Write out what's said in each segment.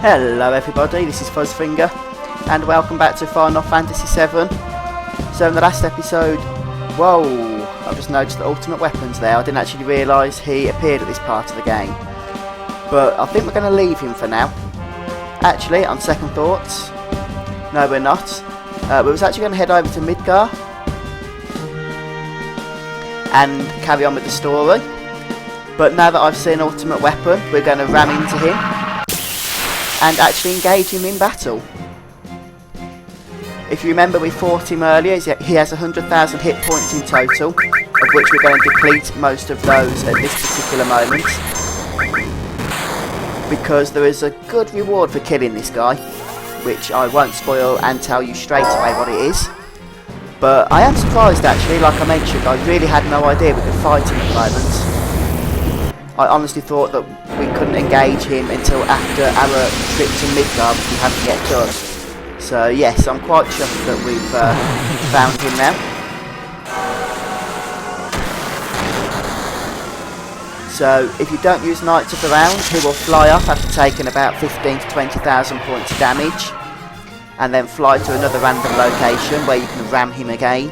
Hello everybody, this is Fuzzfinger and welcome back to Final Fantasy VII. So in the last episode, whoa, I've just noticed the ultimate weapons there. I didn't actually realise he appeared at this part of the game. But I think we're going to leave him for now. Actually, on second thoughts, no we're not. We was actually going to head over to Midgar and carry on with the story. But now that I've seen ultimate weapon, we're going to ram into him and actually engage him in battle. If you remember, we fought him earlier. He has 100,000 hit points in total, of which we're going to deplete most of those at this particular moment, because there is a good reward for killing this guy, which I won't spoil and tell you straight away what it is. But I am surprised actually, like I mentioned, I really had no idea we could fight him at the moment. I honestly thought that we couldn't engage him until after our trip to Midgar, which we had to get done. So yes, I'm quite chuffed that we've found him now. So if you don't use Knights of the Round, he will fly off after taking about 15 to 20,000 points of damage, and then fly to another random location where you can ram him again.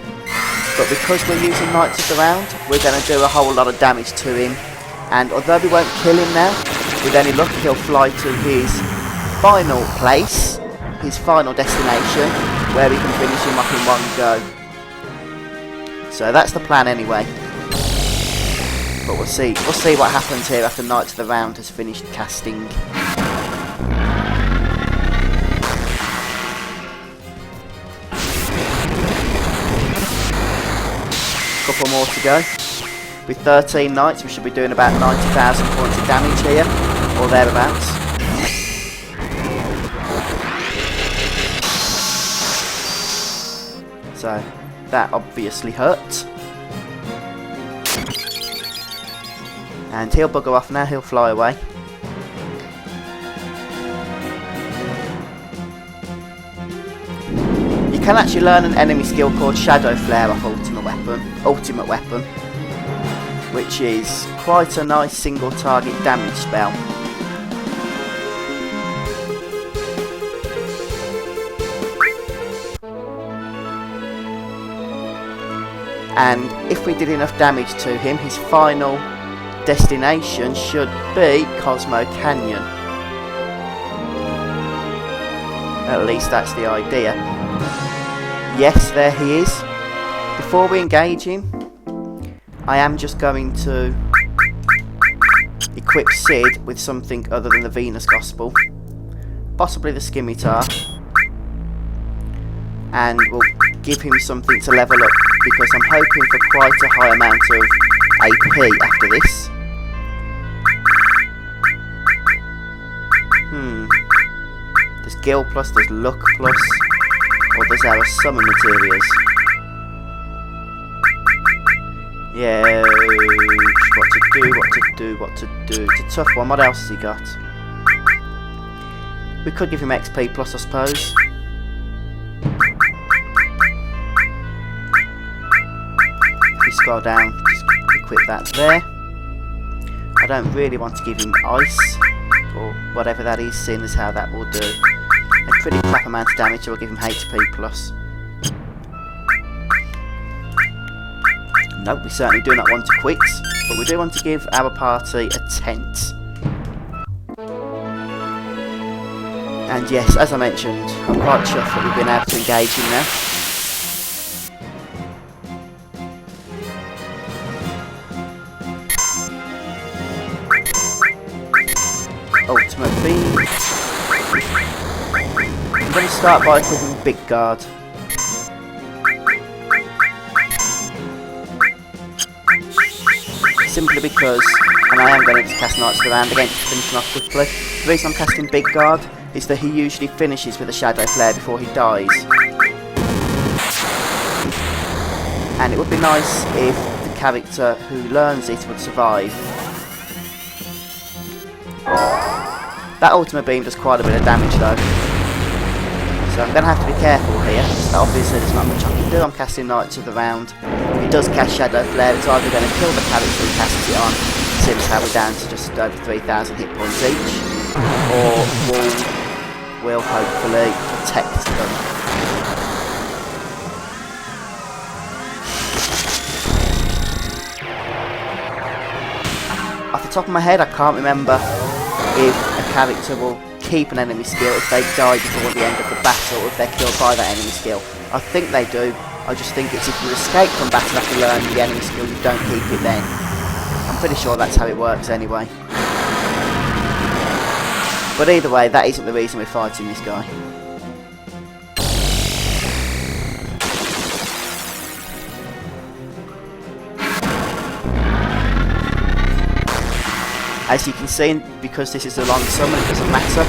But because we're using Knights of the Round, we're going to do a whole lot of damage to him. And although we won't kill him now, with any luck he'll fly to his final place, his final destination, where we can finish him off in one go. So that's the plan anyway. But we'll see what happens here after Knights of the Round has finished casting. Couple more to go. With 13 knights, we should be doing about 90,000 points of damage here, or thereabouts. So, that obviously hurt. And he'll bugger off now, he'll fly away. You can actually learn an enemy skill called Shadow Flare off Ultimate Weapon. Which is quite a nice single target damage spell. And if we did enough damage to him, his final destination should be Cosmo Canyon. At least that's the idea. Yes, there he is. Before we engage him, I am just going to equip Sid with something other than the Venus Gospel, possibly the Scimitar, and we'll give him something to level up, because I'm hoping for quite a high amount of AP after this. There's Gil plus, there's Luck plus, or there's our summon materials. Yeah, what to do. It's a tough one. What else has he got? We could give him XP plus, I suppose. If we scroll down, just equip that there. I don't really want to give him ice, or whatever that is, seeing as how that will do a pretty crap amount of damage, so we'll give him HP plus. No, we certainly do not want to quit, but we do want to give our party a tent. And yes, as I mentioned, I'm quite chuffed that we've been able to engage him now. Ultimate beam. I'm going to start by equipping Big Guard. Simply because, and I am going to cast Knights of the Round again to finish him off quickly. The reason I'm casting Big Guard is that he usually finishes with a Shadow Flare before he dies. And it would be nice if the character who learns it would survive. That ultimate beam does quite a bit of damage though. So I'm going to have to be careful here. Obviously there's not much I can do. I'm casting Knights of the Round. If he does cast Shadow Flare, it's either going to kill the character who casts it on, seeing as how we're down to just over 3,000 hit points each, or will will hopefully protect them. Off the top of my head, I can't remember if a character will keep an enemy skill if they die before the end of the battle, or if they're killed by that enemy skill. I think they do. I just think it's if you escape from battle after learning the enemy skill, you don't keep it then. I'm pretty sure that's how it works anyway. But either way, that isn't the reason we're fighting this guy. As you can see, because this is a long summon, it doesn't matter.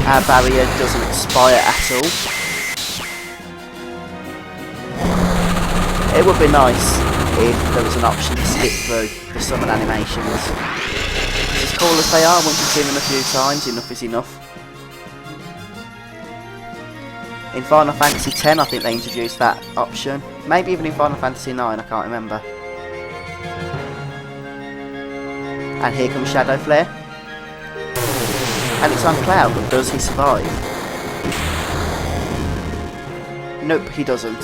Our barrier doesn't expire at all. It would be nice if there was an option to skip through the summon animations. As cool as they are, once you've seen them a few times, enough is enough. In Final Fantasy X, I think they introduced that option. Maybe even in Final Fantasy IX, I can't remember. And here comes Shadow Flare. And it's on Cloud, but does he survive? Nope, he doesn't.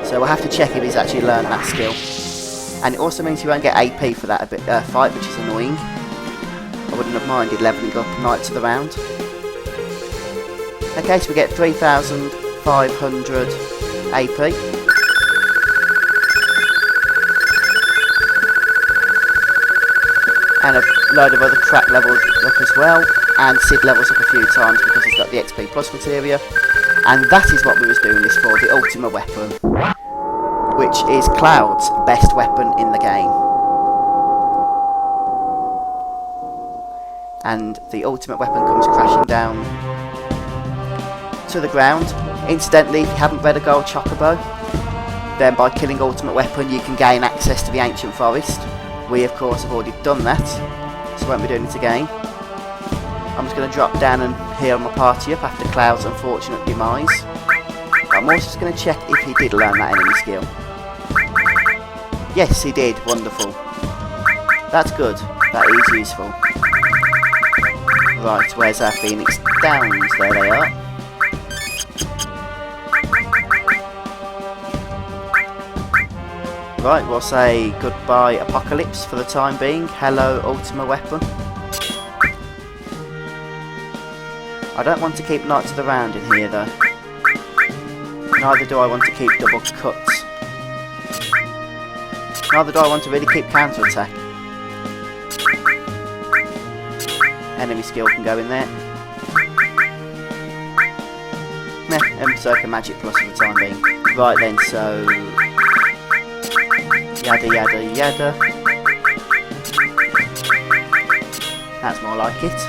So we'll have to check if he's actually learned that skill. And it also means you won't get AP for that fight, which is annoying. I wouldn't have minded levelling up Knights of the Round. Okay, so we get 3,500 AP. And a load of other crap levels up as well. And Sid levels up a few times because he's got the XP Plus materia. And that is what we was doing this for, the ultimate weapon. Which is Cloud's best weapon in the game. And the ultimate weapon comes crashing down to the ground. Incidentally, if you haven't read a gold chocobo, then by killing ultimate weapon you can gain access to the ancient forest. We of course have already done that, so won't be doing it again. I'm just going to drop down and heal my party up after Cloud's unfortunate demise. But I'm also just going to check if he did learn that enemy skill. Yes, he did. Wonderful. That's good. That is useful. Right, where's our Phoenix Downs? There they are. Right, we'll say goodbye Apocalypse for the time being. Hello Ultima Weapon. I don't want to keep Knights of the Round in here though. Neither do I want to keep double cuts. Neither do I want to really keep counter attack. Enemy skill can go in there. Meh, Circa Magic Plus for the time being. Right then, so yada yada yada. That's more like it.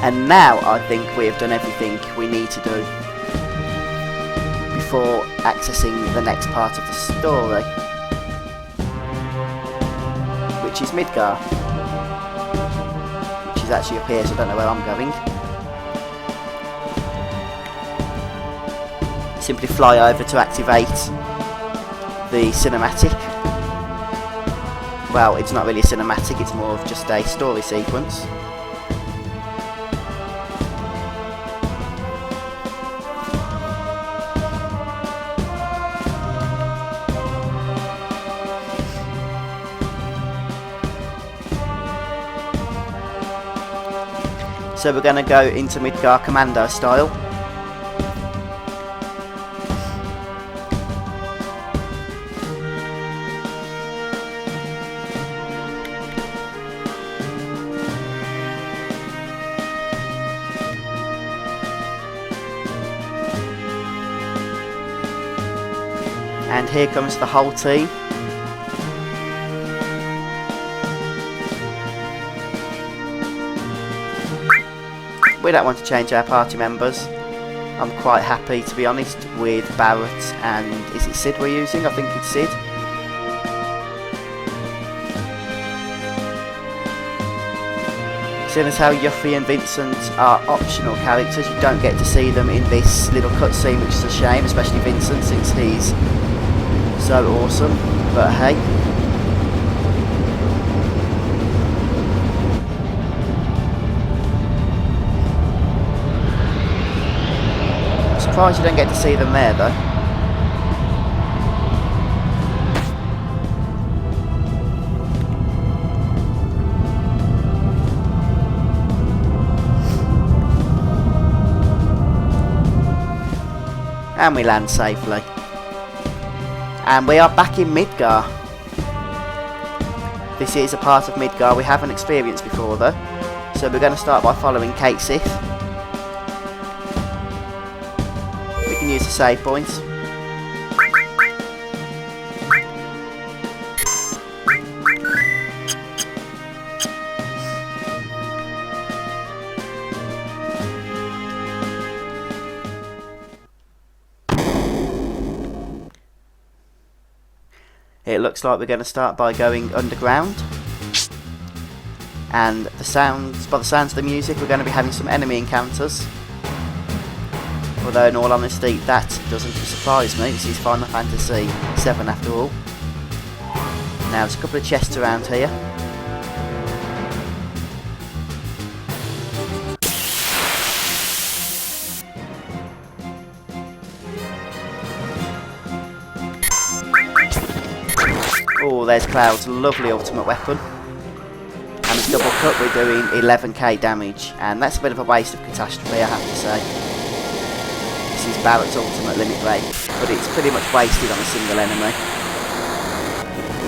And now I think we have done everything we need to do before accessing the next part of the story, which is Midgar, which is actually up here, so I don't know where I'm going. Simply fly over to activate the cinematic. Well, it's not really a cinematic, it's more of just a story sequence. So we're going to go into Midgar Commando style. And here comes the whole team. We don't want to change our party members. I'm quite happy, to be honest, with Barrett and... is it Sid we're using? I think it's Sid. Seeing as how Yuffie and Vincent are optional characters, you don't get to see them in this little cutscene, which is a shame, especially Vincent, since he's so awesome. But hey. surprised you don't get to see them there though. And we land safely. And we are back in Midgar. This is a part of Midgar we haven't experienced before though. So we're going to start by following Kate Sith. We can use the save points. It looks like we're going to start by going underground. And by the sounds of the music, we're going to be having some enemy encounters. Although in all honesty, that doesn't surprise me. This is Final Fantasy VII after all. Now there's a couple of chests around here. Oh, there's Cloud's lovely ultimate weapon. And as double cut, we're doing 11k damage. And that's a bit of a waste of catastrophe, I have to say. This is Barrett's ultimate limit break, but it's pretty much wasted on a single enemy.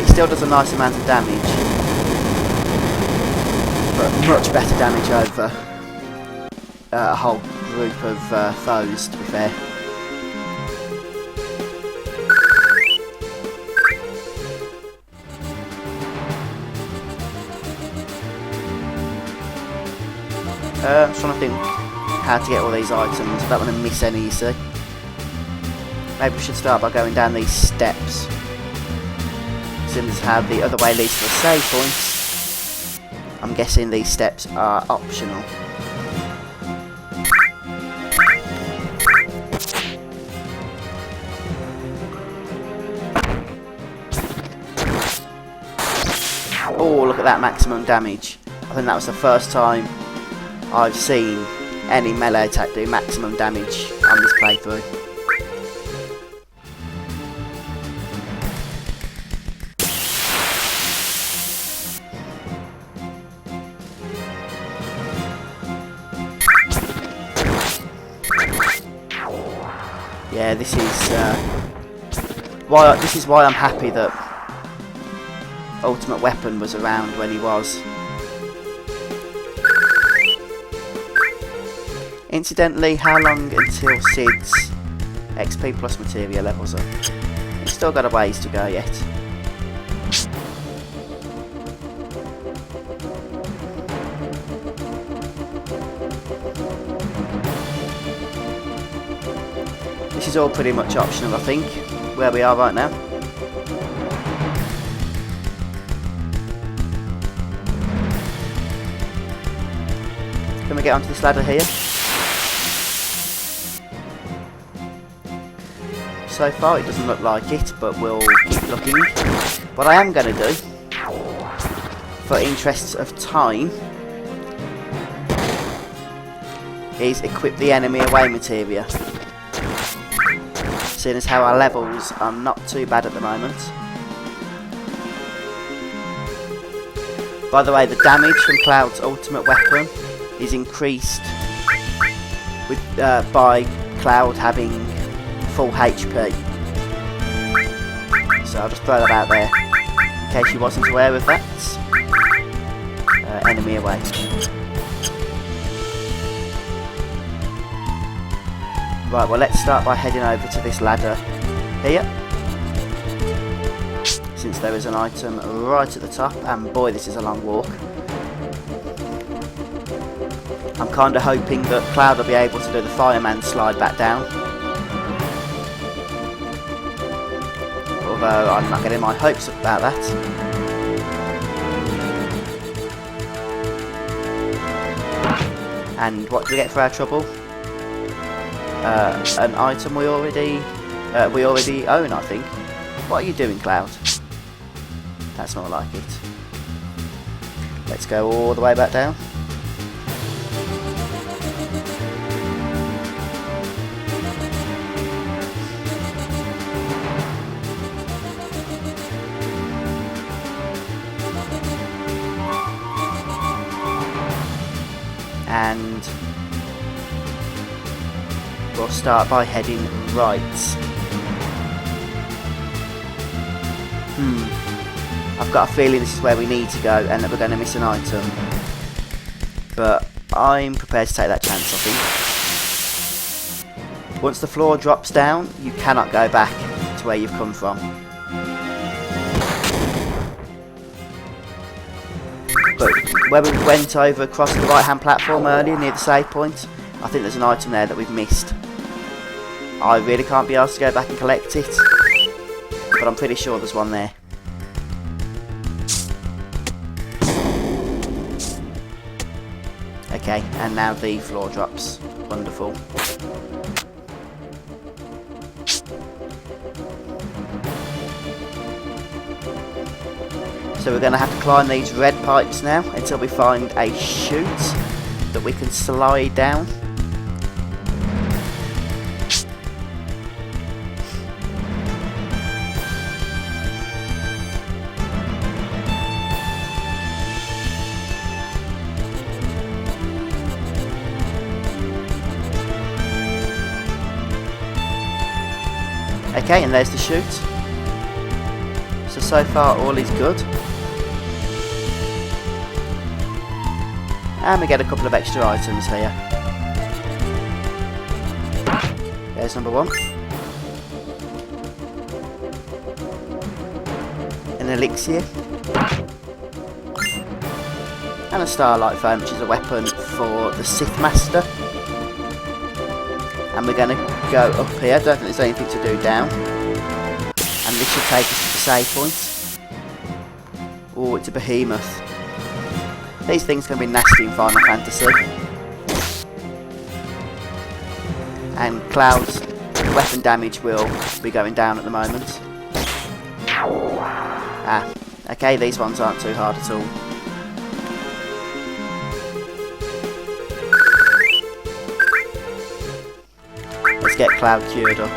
It still does a nice amount of damage, but much better damage over a whole group of foes, to be fair. I'm trying to think how to get all these items. I don't want to miss any, you see. Maybe we should start by going down these steps. Seeing as how the other way leads to a save point, I'm guessing these steps are optional. Oh, look at that maximum damage. I think that was the first time I've seen any melee attack do maximum damage on this playthrough. Yeah, this is why I'm happy that Ultimate Weapon was around when he was. Incidentally, how long until Sid's XP plus materia levels up? We've still got a ways to go yet. This is all pretty much optional, I think, where we are right now. Can we get onto this ladder here? So far it doesn't look like it, but we'll keep looking. What I am going to do, for interests of time, is equip the enemy away materia. Seeing as how our levels are not too bad at the moment. By the way, the damage from Cloud's ultimate weapon is increased with by Cloud having full HP. So I'll just throw that out there in case you wasn't aware of that. Enemy away. Right, well let's start by heading over to this ladder here, since there is an item right at the top, and boy this is a long walk. I'm kind of hoping that Cloud will be able to do the fireman slide back down. Although I'm not getting my hopes up about that. And what do we get for our trouble? An item we already own, I think. What are you doing, Cloud? That's not like it. Let's go all the way back down. start by heading right. I've got a feeling this is where we need to go and that we're going to miss an item. But I'm prepared to take that chance, I think. Once the floor drops down, you cannot go back to where you've come from. But where we went over across the right hand platform earlier near the save point, I think there's an item there that we've missed. I really can't be asked to go back and collect it, but I'm pretty sure there's one there. Okay, and now the floor drops. Wonderful. So we're going to have to climb these red pipes now until we find a chute that we can slide down. Okay, and there's the chute. So far all is good. And we get a couple of extra items here. There's number one. An elixir. And a starlight phone, which is a weapon for the Sith Master. And we're going to go up here. I don't think there's anything to do down. And this should take us to the save point. Oh, it's a behemoth. These things can be nasty in Final Fantasy. And Cloud's weapon damage will be going down at the moment. Ah, okay, these ones aren't too hard at all. Let's get Cloud cured up.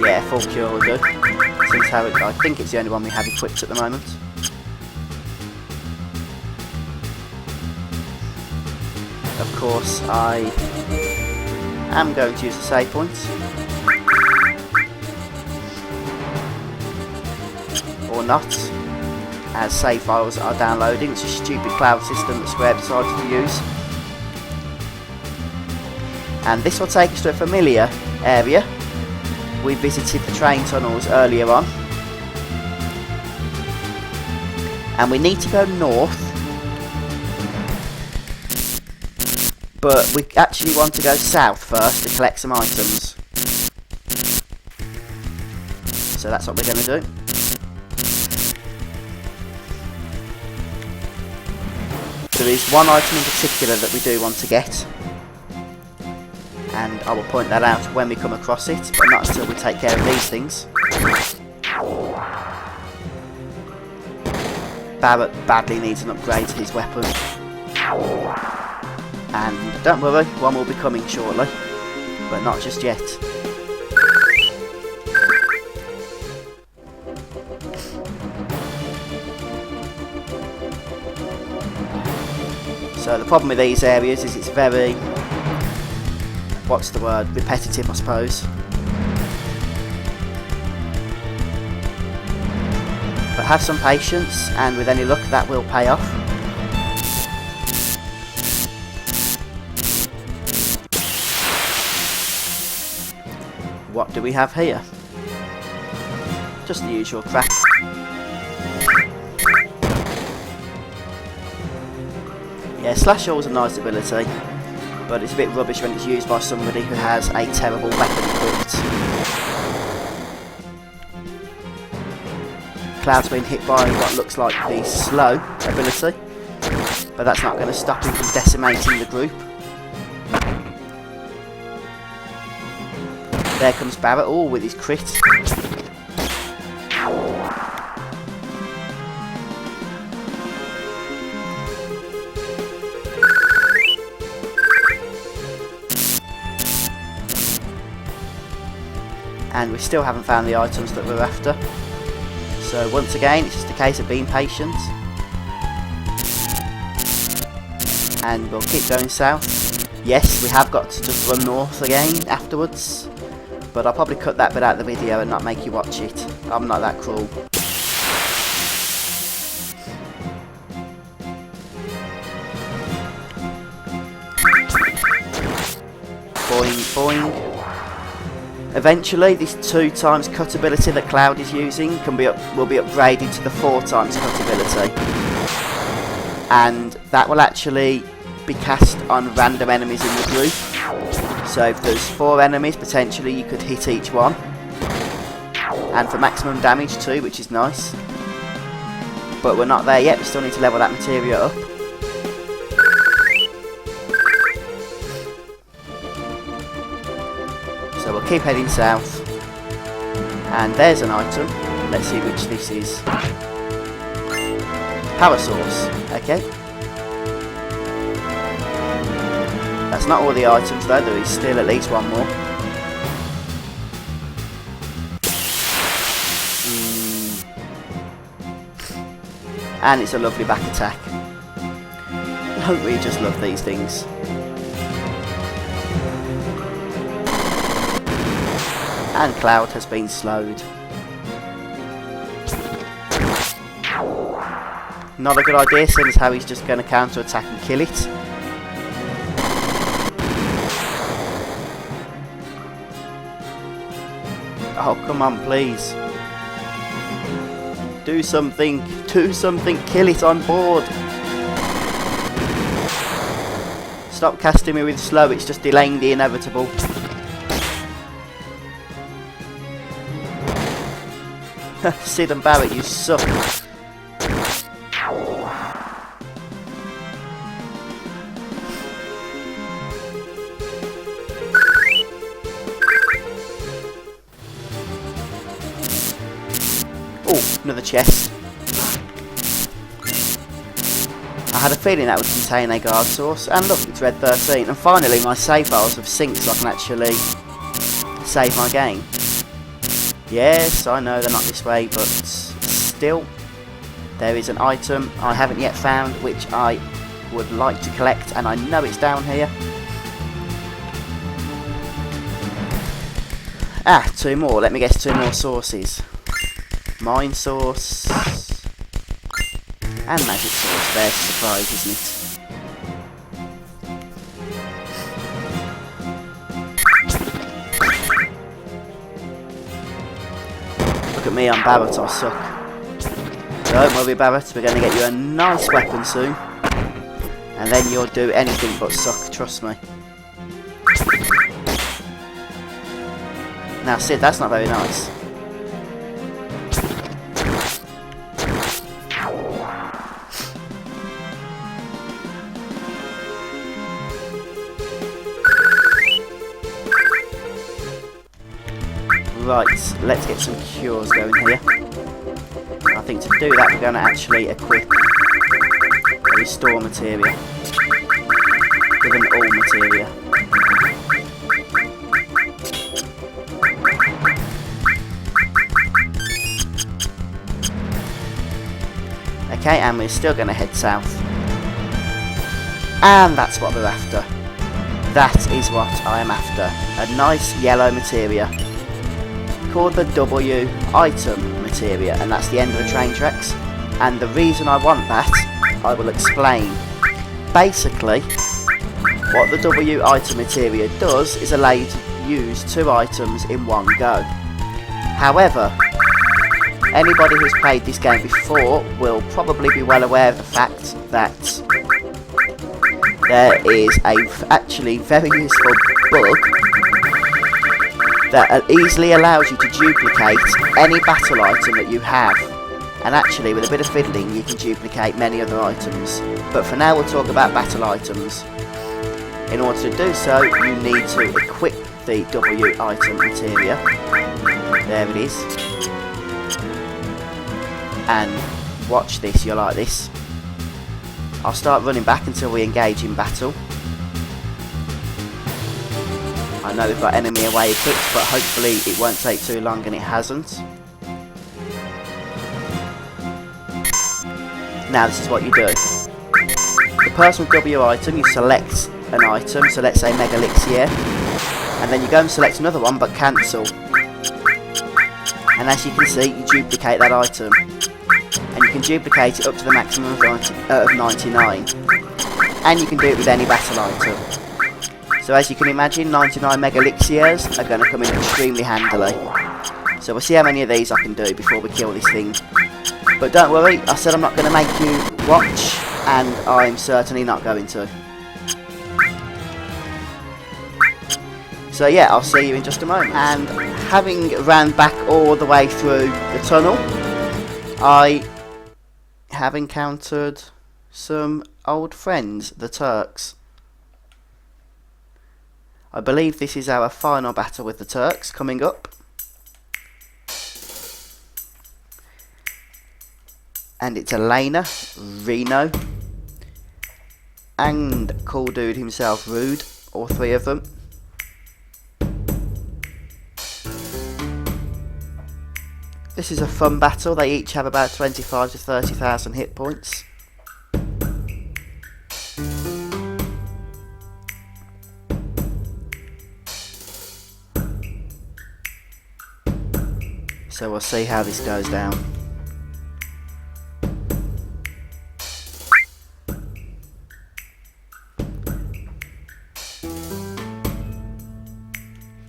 Yeah, full cure will do. Since I think it's the only one we have equipped at the moment. Of course, I am going to use the save point. Or not, as save files are downloading. It's a stupid cloud system that Square decided to use. And this will take us to a familiar area. We visited the train tunnels earlier on. And we need to go north. But we actually want to go south first to collect some items. So that's what we're going to do. There is one item in particular that we do want to get. And I will point that out when we come across it, but not until we take care of these things. Barrett badly needs an upgrade to his weapon. And don't worry, one will be coming shortly, but not just yet. So the problem with these areas is it's very, what's the word, repetitive I suppose. But have some patience, and with any luck that will pay off. What do we have here? Just the usual crap. Yeah, Slash All is a nice ability, but it's a bit rubbish when it's used by somebody who has a terrible weapon equipped. Cloud's been hit by what looks like the slow ability, but that's not going to stop him from decimating the group. There comes Barrett, all with his crit. And we still haven't found the items that we're after. So once again, it's just a case of being patient. And we'll keep going south. Yes, we have got to just run north again afterwards, but I'll probably cut that bit out of the video and not make you watch it. I'm not that cruel. Boing, boing. Eventually, this 2x cut ability that Cloud is using will be upgraded to the 4x cut ability, and that will actually be cast on random enemies in the group. So if there's 4 enemies, potentially you could hit each one, and for maximum damage too, which is nice. But we're not there yet. We still need to level that materia up. So we'll keep heading south. And there's an item. Let's see which this is. Power source. Okay. That's not all the items though. There is still at least one more. And it's a lovely back attack. Don't we just love these things? And Cloud has been slowed. Not a good idea, seeing as how he's just going to counter attack and kill it. Oh, come on, please. Do something. Do something. Kill it on board. Stop casting me with slow. It's just delaying the inevitable. Sid and Barrett, you suck. Oh, another chest. I had a feeling that would contain a guard source, and look, it's red 13. And finally, my save files have synced so I can actually save my game. Yes, I know they're not this way, but still, there is an item I haven't yet found which I would like to collect, and I know it's down here. Ah, 2 more. Let me guess, 2 more sources. Mine source and magic source. There's a surprise, isn't it? Look at me, I'm Barrett, I suck. Don't worry, Barrett, we're going to get you a nice weapon soon. And then you'll do anything but suck, trust me. Now Sid, that's not very nice. Right, let's get some cures going here. I think to do that we're going to actually equip a restore materia with an all materia. Okay, and we're still going to head south. And that's what we're after. That is what I am after. A nice yellow materia called the W item materia, and that's the end of the train tracks. And the reason I want that, I will explain. Basically, what the W item materia does is allow you to use 2 items in one go. However, anybody who's played this game before will probably be well aware of the fact that there is a actually very useful bug that easily allows you to duplicate any battle item that you have. And actually, with a bit of fiddling, you can duplicate many other items. But for now, we'll talk about battle items. In order to do so, you need to equip the W item materia. There it is. And watch this, you'll like this. I'll start running back until we engage in battle. I know we've got enemy away equipped, but hopefully it won't take too long, and it hasn't. Now this is what you do. The personal W item, you select an item, so let's say Mega Elixir, and then you go and select another one but cancel. And as you can see, you duplicate that item. And you can duplicate it up to the maximum of 99. And you can do it with any battle item. So as you can imagine, 99 Mega Elixirs are going to come in extremely handily. So we'll see how many of these I can do before we kill this thing. But don't worry, I said I'm not going to make you watch, and I'm certainly not going to. So yeah, I'll see you in just a moment. And having ran back all the way through the tunnel, I have encountered some old friends, the Turks. I believe this is our final battle with the Turks coming up. And it's Elena, Reno, and Cool Dude himself, Rude, all three of them. This is a fun battle, they each have about 25 to 30,000 hit points. So we'll see how this goes down.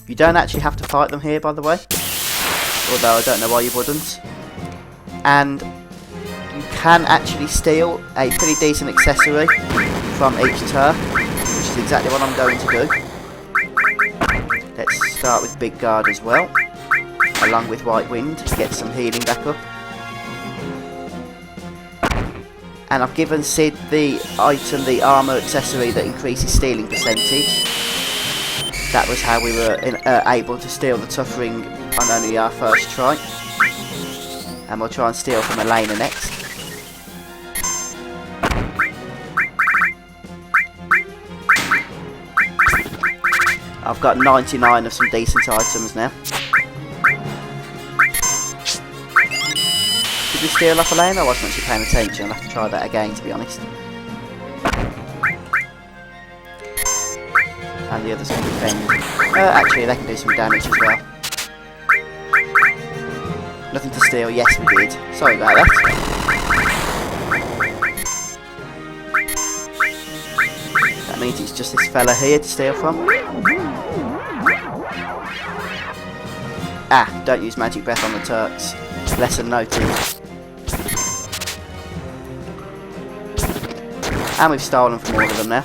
You don't actually have to fight them here, by the way. Although I don't know why you wouldn't. And you can actually steal a pretty decent accessory from each Turk, which is exactly what I'm going to do. Let's start with Midgar as well, along with White Wind, to get some healing back up. And I've given Sid the item, the armour accessory that increases stealing percentage. That was how we were able to steal the Tough Ring on only our first try. And we'll try and steal from Elena next. I've got 99 of some decent items now. Did we steal off Elena? I wasn't actually paying attention. I'll have to try that again, to be honest. And the others can defend. Actually, they can do some damage as well. Nothing to steal. Yes, we did. Sorry about that. That means it's just this fella here to steal from. Ah, don't use magic breath on the Turks. Lesson noted. And we've stolen from all of them now.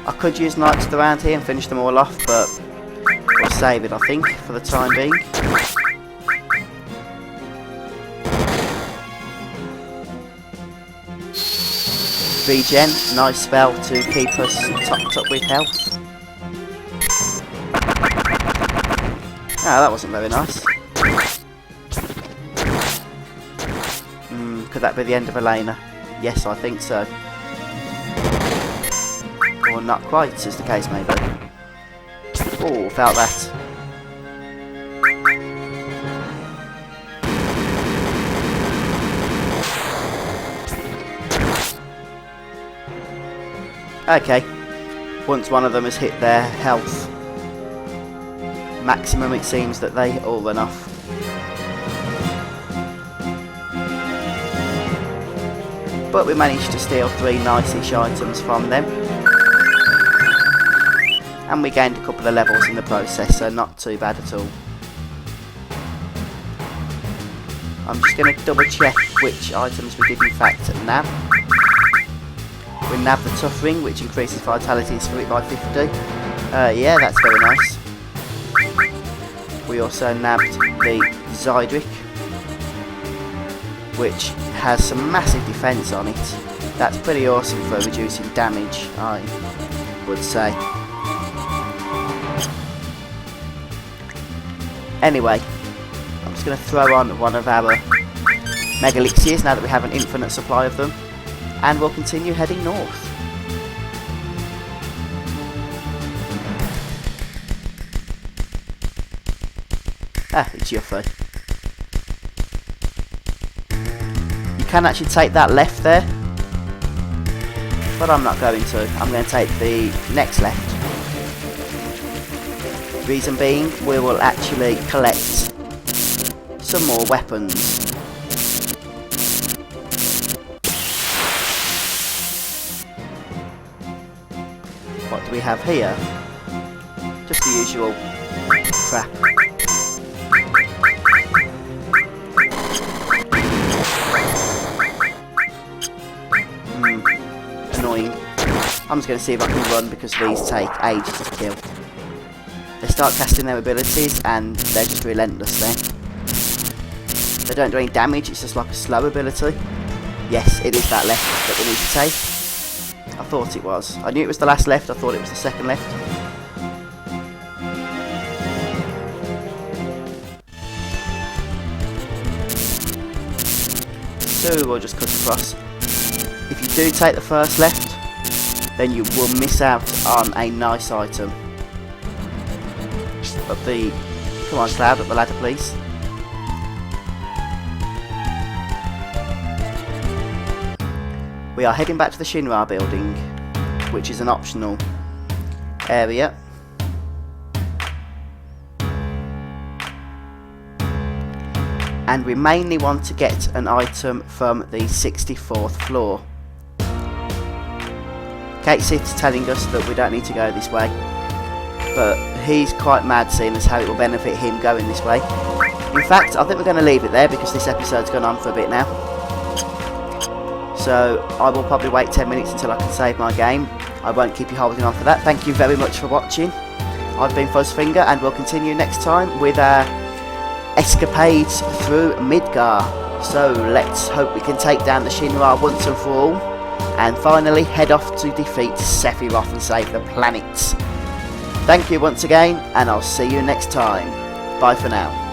I could use Knights of the Round here and finish them all off, but we'll save it, I think, for the time being. Regen, nice spell to keep us topped up with health. Ah, that wasn't very nice. Could that be the end of Elena? Yes, I think so. Or not quite, as the case may be. Oh, felt that. Okay, once one of them has hit their health maximum, it seems that they all run off. But we managed to steal 3 nice-ish items from them. And we gained a couple of levels in the process, so not too bad at all. I'm just going to double check which items we did in fact nab. We nabbed the Tough Ring, which increases vitality and spirit by 50. Yeah, that's very nice. We also nabbed the Zydric, which has some massive defense on it. That's pretty awesome for reducing damage, I would say. Anyway, I'm just going to throw on one of our Mega Elixirs now that we have an infinite supply of them, and we'll continue heading north. Ah, it's Yuffie. can actually take that left there, but I'm not going to. I'm going to take the next left. Reason being, we will actually collect some more weapons. What do we have here? Just the usual crap. Annoying. I'm just going to see if I can run because these take ages to kill. They start casting their abilities and they're just relentless then. They don't do any damage, it's just like a slow ability. Yes, it is that left that we need to take. I thought it was. I knew it was the last left, I thought it was the second left. So we'll just cut across. If you do take the first left, then you will miss out on a nice item. Up the... Come on, Cloud, up the ladder, please. We are heading back to the Shinra building, which is an optional area. And we mainly want to get an item from the 64th floor. Kate Sith's telling us that we don't need to go this way, but he's quite mad seeing as how it will benefit him going this way. In fact, I think we're going to leave it there because this episode's gone on for a bit now. So I will probably wait 10 minutes until I can save my game. I won't keep you holding on for that. Thank you very much for watching. I've been Fuzzfinger and we'll continue next time with our escapades through Midgar. So let's hope we can take down the Shinra once and for all, and finally head off to defeat Sephiroth and save the planet. Thank you once again, and I'll see you next time. Bye for now.